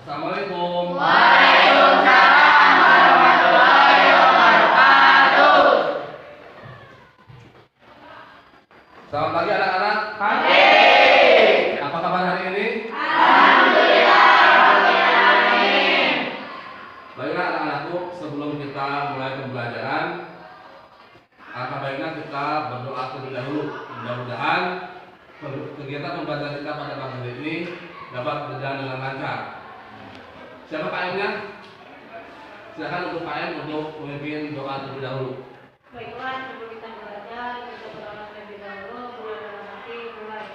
Assalamualaikum. Waalaikumsalam warahmatullahi wabarakatuh. Selamat pagi anak-anak. Pagi. Apa kabar hari ini? Alhamdulillah. Amin. Baiklah anak-anakku, sebelum kita mulai pembelajaran, alangkah baiknya kita berdoa terlebih dahulu. Mudah-mudahan kegiatan pembelajaran kita pada pagi hari ini dapat berjalan dengan lancar. Siapa Pak M-nya? Silakan untuk Pak M untuk memimpin doa terlebih dahulu. Baiklah, sebelum kita belajar, kita berdoa terlebih dahulu. Mulai dalam hati, mulai.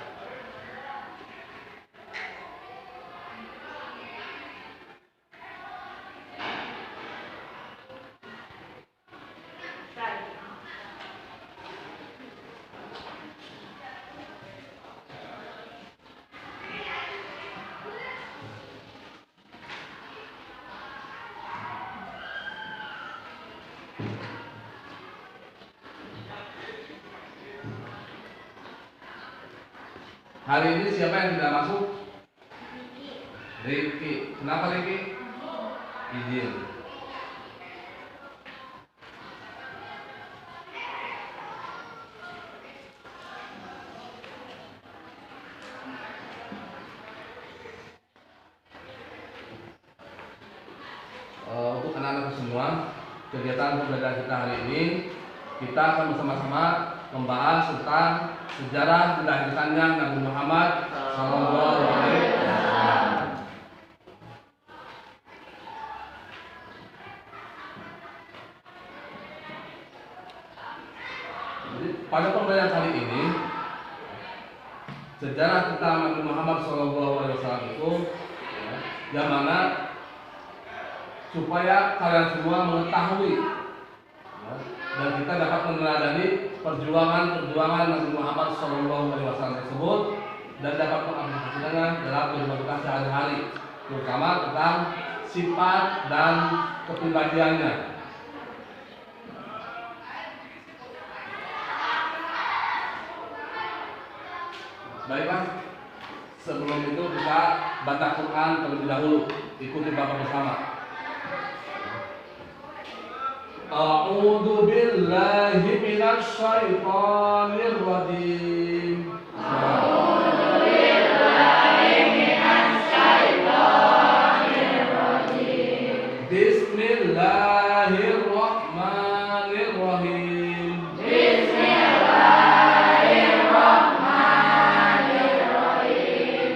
Hari ini siapa yang tidak masuk? Riki. Kenapa Riki? Izin. Untuk anak-anak semua, kegiatan pembelajaran kita hari ini, kita akan bersama-sama membahas tentang sejarah dilahirkannya Nabi Muhammad SAW. Jadi, pada pembelajaran kali ini, sejarah tentang Nabi Muhammad SAW itu, yang mana supaya kalian semua mengetahui dan kita dapat meneladani perjuangan Nabi Muhammad SAW tersebut dan dapat mengaplikasikannya dalam kehidupan kita sehari-hari, terutama tentang sifat dan kepribadiannya. Baiklah, sebelum itu kita baca Quran terlebih dahulu. Ikuti Bapak bersama. A'udzu billahi minasy syaithanir rajim. A'udzu billahi minasy syaithanir rajim. Bismillahirrahmanirrahim. Bismillahirrahmanirrahim.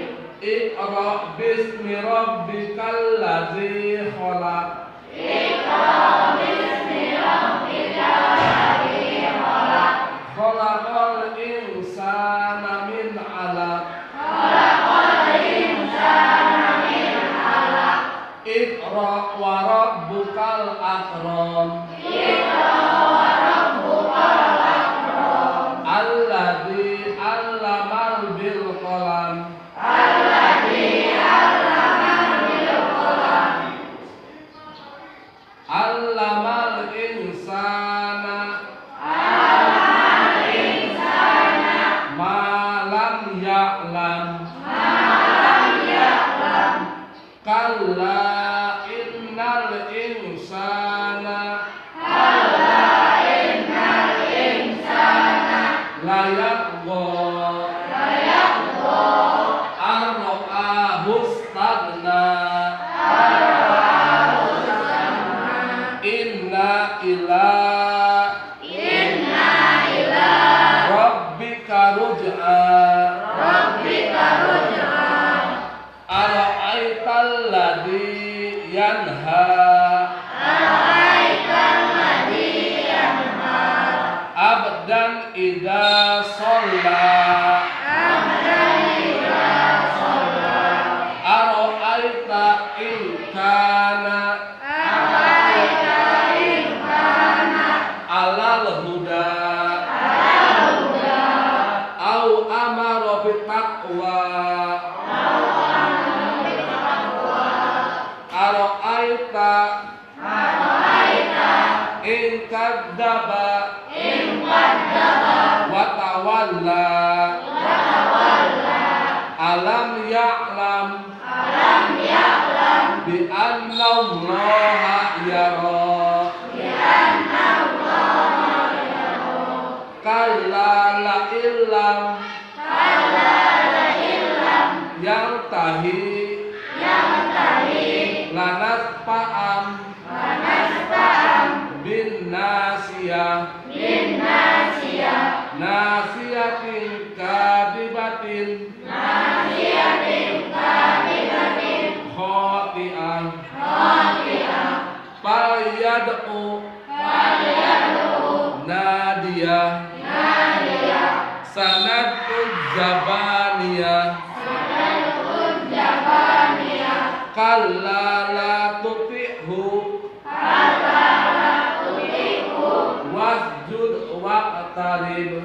Iqra bismi rabbikal ladzi khalaq. Iqra bismi rabbikal ladzi khalaq. Khalaqal insana min 'alaq. Khalaqal insana min 'alaq. Iqra wa rabbukal akram. Iqra wa rabbukal akram. Alladzi 'allamal bil qalam. Alladzi 'allama bil qalam. Allamal insana Allamal insana ma lam ya'lam. ma lam ya'lam. Kalla innal insana Kalla innal insana la yatgha la yatgha an ra'ahu istaghna. ar-ra'ahu istaghna. Inna ila Inna ila rabbika ruj'a. rabbika ruj'a. Ara'aital ladzi yanha Ara'aital ladzi yanha abdan idza shalla. abdan idza shalla. Ara'aita in kana Ara'aita in kana alal huda alal huda au amara bittaqwa. Ara'aita Ara'aita in kadzdzaba in kadzdzaba wa tawalla. wa tawalla. Alam ya'lam Alam ya'lam bi anna Allah yara kalla la illam yang tahi lanas pa'am bin nasiyah nasiyatin kadibatin khoti'ah falyad'u nadiyah sanadul zabaniyah kalla la tuti'hu wasjud waqtarib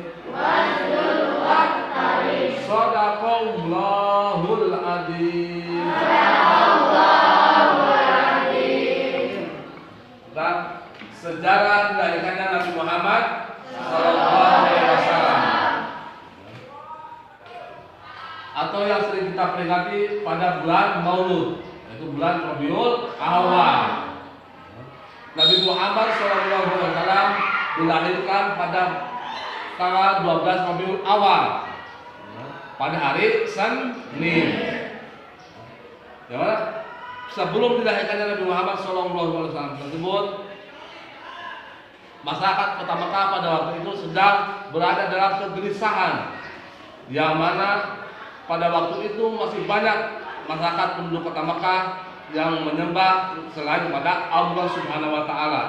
Shadaqallahul adzim. Dan sejarah dilahirkannya Nabi Muhammad sallallahu alaihi wasallam atau yang sering kita peringati pada bulan Maulud, yaitu bulan Rabiul Awal. Nabi Muhammad sallallahu alaihi wasallam dilahirkan pada tanggal 12 Rabiul Awal pada hari Senin. Ya, sebelum dilahirkannya Nabi Muhammad SAW tersebut, masyarakat Kota Mekah pada waktu itu sedang berada dalam kegelisahan, yang mana pada waktu itu masih banyak masyarakat penduduk Kota Mekah yang menyembah selain kepada Allah Subhanahu wa Ta'ala.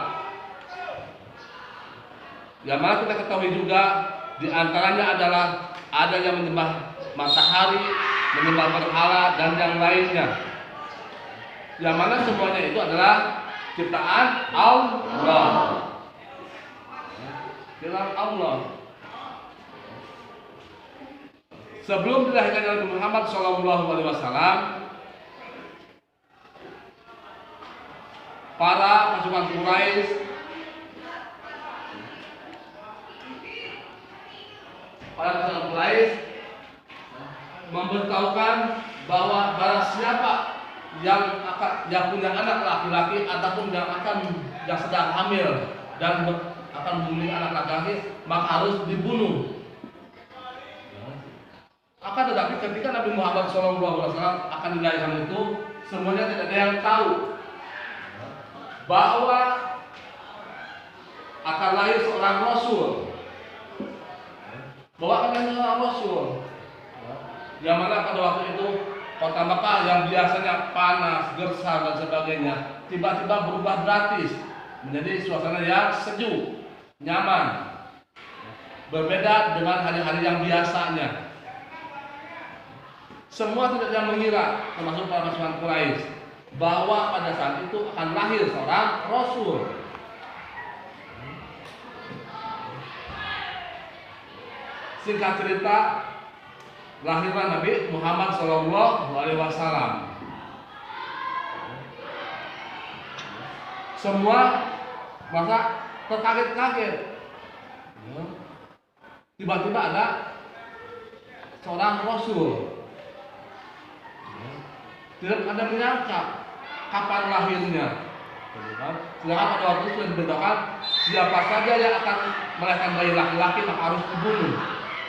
Yang mana kita ketahui juga di antaranya adalah ada yang menyembah matahari, menyembah berhala dan yang lainnya. Yang mana semuanya itu adalah ciptaan Allah. Ciptaan Allah. Sebelum dilahirkan Nabi Muhammad SAW, para pasukan Quraisy, memberitahukan bahwa barang siapa yang punya anak laki-laki ataupun yang sedang hamil dan akan memiliki anak laki-laki, maka harus dibunuh. Akan tetapi ketika Nabi Muhammad SAW akan dilahirkan itu, semuanya tidak ada yang tahu bahwa akan lahir seorang Rasul, yang mana pada waktu itu Kota Mekah yang biasanya panas, gersang dan sebagainya, tiba-tiba berubah gratis menjadi suasana yang sejuk, nyaman, berbeda dengan hari-hari yang biasanya. Semua tidak yang mengira, termasuk para pasukan Quraisy, bahwa pada saat itu akan lahir seorang Rasul. Singkat cerita, lahirlah Nabi Muhammad SAW. Semua masa terkaget-kaget. Tiba-tiba ada seorang Rasul. Tidak ada menyangka kapan lahirnya. Sedangkan pada waktu itu sudah diberitakan siapa saja yang akan melahirkan bayi laki-laki maka harus dibunuh.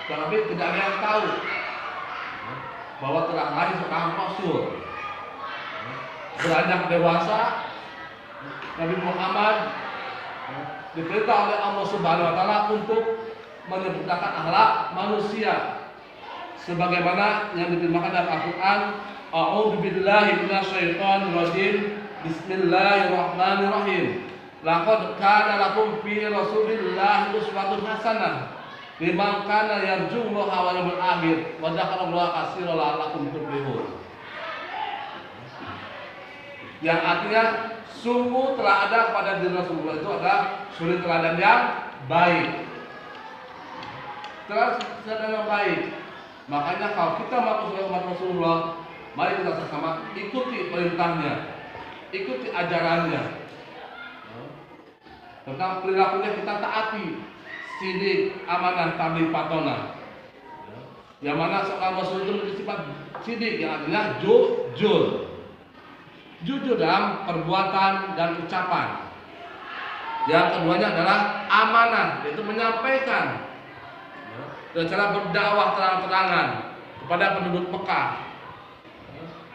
Tetapi tidak ada yang tahu bahwa telah lahir seorang Rasul. Beranjak dewasa, Nabi Muhammad diperintah oleh Allah Subhanahu wa Ta'ala untuk menyempurnakan akhlak manusia sebagaimana yang difirmankan dalam Al-Qur'an, A'udzu billahi minasyaitonir rajim. Bismillahirrahmanirrahim. Laqad kana lakum fi Rasulillahi uswatun hasanah liman kana yarjullaha wal yawmil akhir wa dzakarallaha katsiran la'allakum tuflihun. Yang artinya sungguh telah ada pada diri Rasulullah itu adalah suri teladan yang baik. Teladan yang baik. Makanya kalau kita mau umat Rasulullah, mari kita sama-sama ikuti perintahnya, ikuti ajarannya. Tentang perilakunya kita taati, sidik, amanah, tabligh, patonah. Yang mana seorang Rasul itu memiliki sifat sidik, yang artinya jujur. jujur dalam perbuatan dan ucapan. Yang keduanya adalah amanah, yaitu menyampaikan dengan cara berdakwah terang-terangan kepada penduduk Mekah,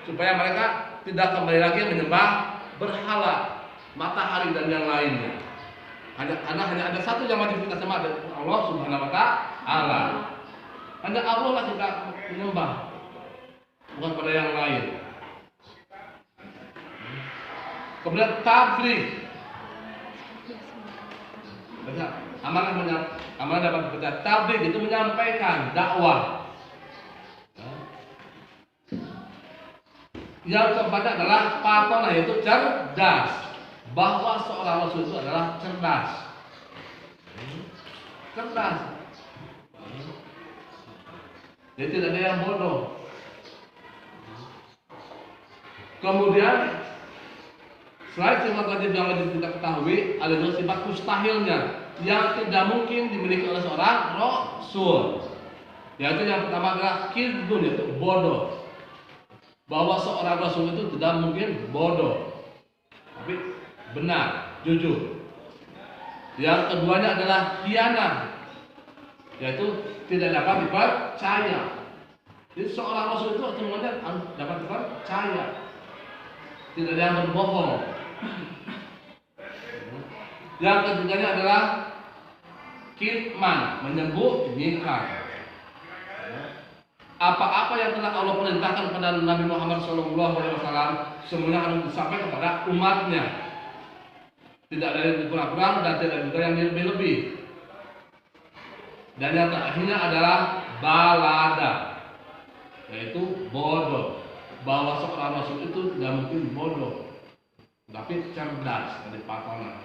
supaya mereka tidak kembali lagi menyembah berhala, matahari dan yang lainnya. Karena hanya ada satu yang wajib kita sembah, Allah Subhanahu wa Ta'ala. Hanya Allah lah kita menyembah, bukan pada yang lain. Kemudian tabligh. Amanah dapat kita tabligh itu menyampaikan dakwah. Yang keempatnya adalah patona, yaitu cerdas. Bahwa seorang rasul itu adalah cerdas. Cerdas. Jadi tidak ada yang bodoh. Kemudian selain sifat wajib yang wajib kita ketahui, ada juga sifat mustahilnya yang tidak mungkin dimiliki oleh seorang rasul. Yaitu yang pertama adalah kidbun, yaitu bodoh. Bahwa seorang rasul itu tidak mungkin bodoh, tapi benar, jujur. Yang keduanya adalah khianah, yaitu tidak dapat dipercaya. Jadi seorang rasul itu semuanya dapat dipercaya, tidak ada yang berbohong. Yang ketiganya adalah kitman, menyembunyikan. Apa-apa yang telah Allah perintahkan kepada Nabi Muhammad SAW semuanya harus disampaikan kepada umatnya. Tidak ada yang kurang-kurang dan tidak juga yang lebih-lebih. Dan yang terakhirnya adalah balada, yaitu bodoh. Bahwa seorang rasul itu tidak mungkin bodoh, tapi cerdas dari patona.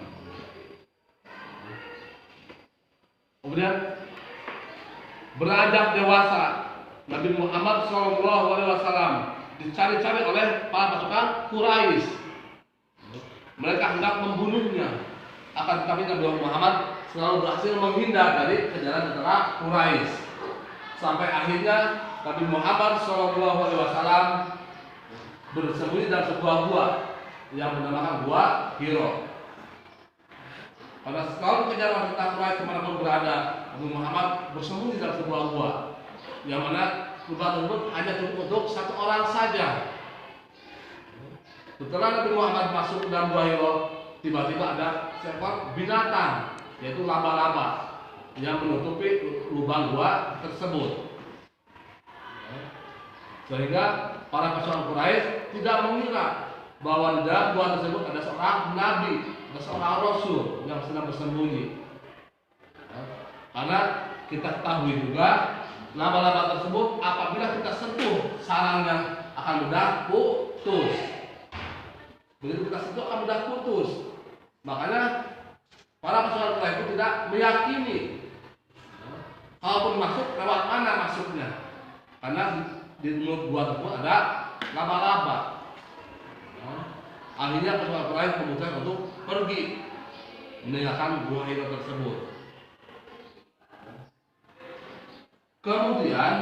Kemudian beranjak dewasa, Nabi Muhammad SAW dicari-cari oleh para pasukan Quraisy. Mereka hendak membunuhnya, akan tetapi Nabi Muhammad selalu berhasil menghindar dari kejaran tentara Quraisy. Sampai akhirnya Nabi Muhammad SAW bersembunyi dalam sebuah gua yang bernamakan Gua Hiro. Pada selalu kejaran tentara Quraisy kemanapun berada, Nabi Muhammad bersembunyi dalam sebuah gua, yang mana gua tersebut hanya cukup untuk satu orang saja. Setelah Nabi Muhammad masuk ke dalam Gua Hiro, tiba-tiba ada seekor binatang, yaitu laba-laba, yang menutupi lubang gua tersebut. Sehingga para pasukan Quraisy tidak mengira bahwa di dalam gua tersebut ada seorang nabi, ada seorang rasul yang sedang bersembunyi. Karena kita ketahui juga laba-laba tersebut apabila kita sentuh sarangnya akan mudah putus. Begitu kita sentuh akan mudah putus. Makanya para pasukan Quraisy itu tidak meyakini kalaupun masuk lewat mana masuknya, karena di mulut gua tersebut ada laba-laba. Akhirnya pasukan Quraisy memutuskan untuk pergi meninggalkan Gua Hiro tersebut. Kemudian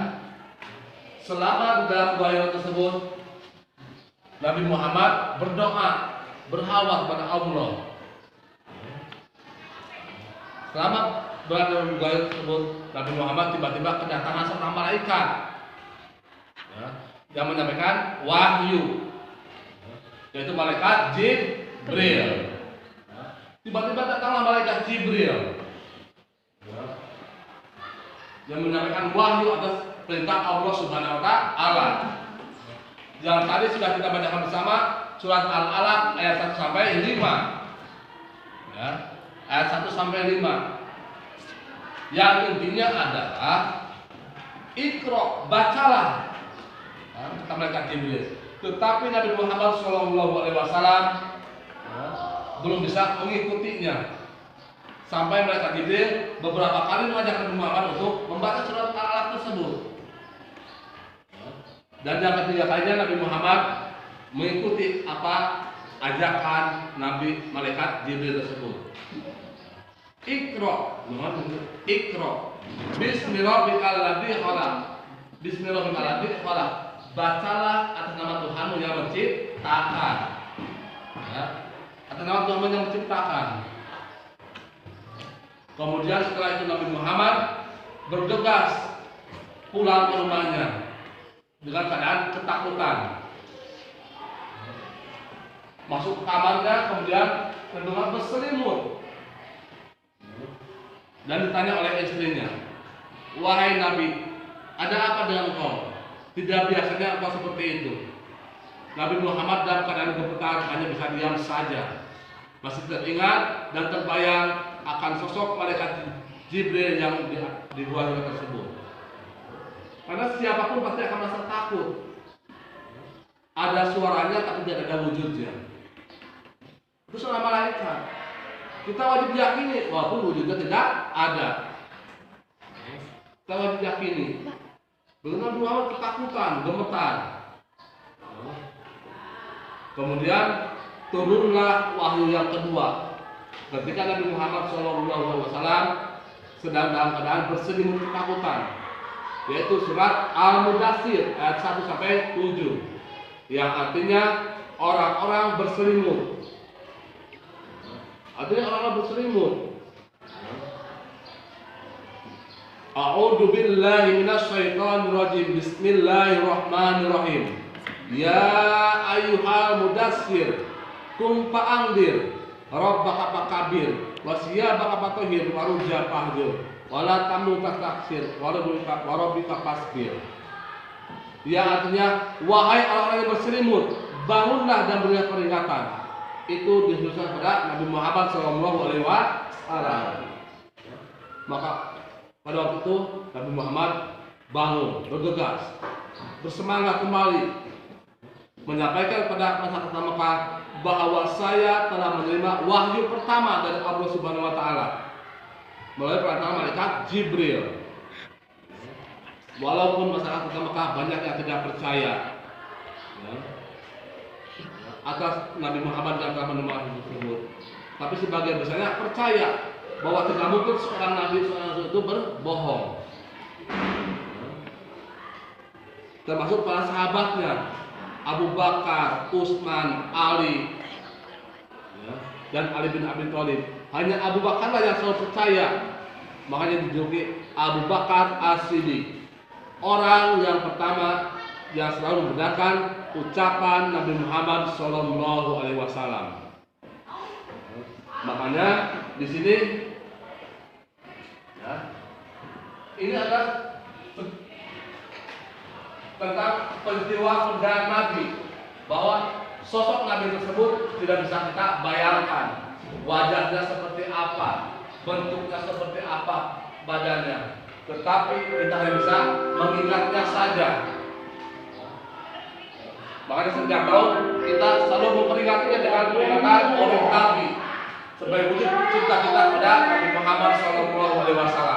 selama di dalam Gua Hiro tersebut, Nabi Muhammad berdoa, berhalwat kepada Allah. Selama berada di Gua Hiro tersebut, Nabi Muhammad tiba-tiba kedatangan seorang malaikat yang menyampaikan wahyu, yaitu malaikat Jibril. Tiba-tiba datanglah malaikat Jibril yang menyampaikan wahyu atas perintah Allah Subhanahu wa Ta'ala. Yang tadi sudah kita bacakan bersama, surat Al-Alaq ayat 1 sampai 5. Ya, ayat 1 sampai 5. Yang intinya adalah Iqra, bacalah, kata malaikat Jibril. Tetapi Nabi Muhammad SAW belum bisa mengikutinya. Sampai malaikat Jibril beberapa kali mengajak Nabi Muhammad untuk membaca surat Al-Alaq tersebut. Dan yang ketiga kalinya Nabi Muhammad mengikuti apa ajakan Nabi malaikat Jibril tersebut. Iqra, Iqra, Bismillahirrahmanirrahim, Bismillahirrahmanirrahim. Bacalah atas nama Tuhanmu yang menciptakan. Ya. Atas nama Tuhan yang menciptakan. Kemudian setelah itu Nabi Muhammad bergegas pulang ke rumahnya dengan keadaan ketakutan. Masuk ke kamarnya, kemudian terdengar berselimut. Dan ditanya oleh istrinya, "Wahai Nabi, ada apa dengan engkau? Tidak biasanya engkau seperti itu." Nabi Muhammad dalam keadaan gemetar hanya bisa diam saja. Masih teringat dan terbayang akan sosok malaikat Jibril yang di gua tersebut. Karena siapapun pasti akan merasa takut. Ada suaranya tapi tidak ada wujudnya. Itu seorang malaikat. Kita wajib yakini walaupun wujudnya tidak ada. Kita wajib yakini. Benar Muhammad ketakutan, gemetar. Kemudian turunlah wahyu yang kedua. Ketika Nabi Muhammad SAW sedang dalam keadaan berselimut ketakutan, yaitu surat Al-Mudaththir ayat 1-7, yang artinya orang-orang berselimut. Artinya orang-orang berselimut. A'udzu billahi minasyaitonir rajim. Bismillahirrahmanirrahim. Ya ayyuhal mudaththir qum fa'anzir rabbaka fakabir wasiyabaka fatahhir warujza fahjur wala tamnu tastaksir warabbika fasbir. Ya artinya, wahai orang-orang yang berselimut, bangunlah dan berilah peringatan. Itu dituliskan pada Nabi Muhammad SAW. Maka pada waktu itu Nabi Muhammad bangun, bergegas, bersemangat kembali, menyampaikan kepada masyarakat Mekah bahwa saya telah menerima wahyu pertama dari Allah Subhanahu wa taala melalui perantara malaikat Jibril. Walaupun masyarakat Mekah banyak yang tidak percaya atas Nabi Muhammad yang telah menerima wahyu tersebut, tapi sebagian besarnya percaya bahwa tidak mungkin seorang nabi itu berbohong. Termasuk para sahabatnya, Abu Bakar, Utsman, Ali, dan Ali bin Abi Thalib. Hanya Abu Bakar lah yang selalu percaya. Makanya dijuluki Abu Bakar As-Siddiq, orang yang pertama yang selalu membenarkan ucapan Nabi Muhammad SAW. Makanya di sini, ini adalah tentang peristiwa perjalanan Nabi, bahwa sosok Nabi tersebut tidak bisa kita bayangkan wajahnya seperti apa, bentuknya seperti apa, badannya, tetapi kita hanya bisa mengingatnya saja. Makanya setiap tahun kita selalu memperingatinya dengan peringatan oleh Nabi sebagai wujud cinta kita kepada Nabi Muhammad SAW.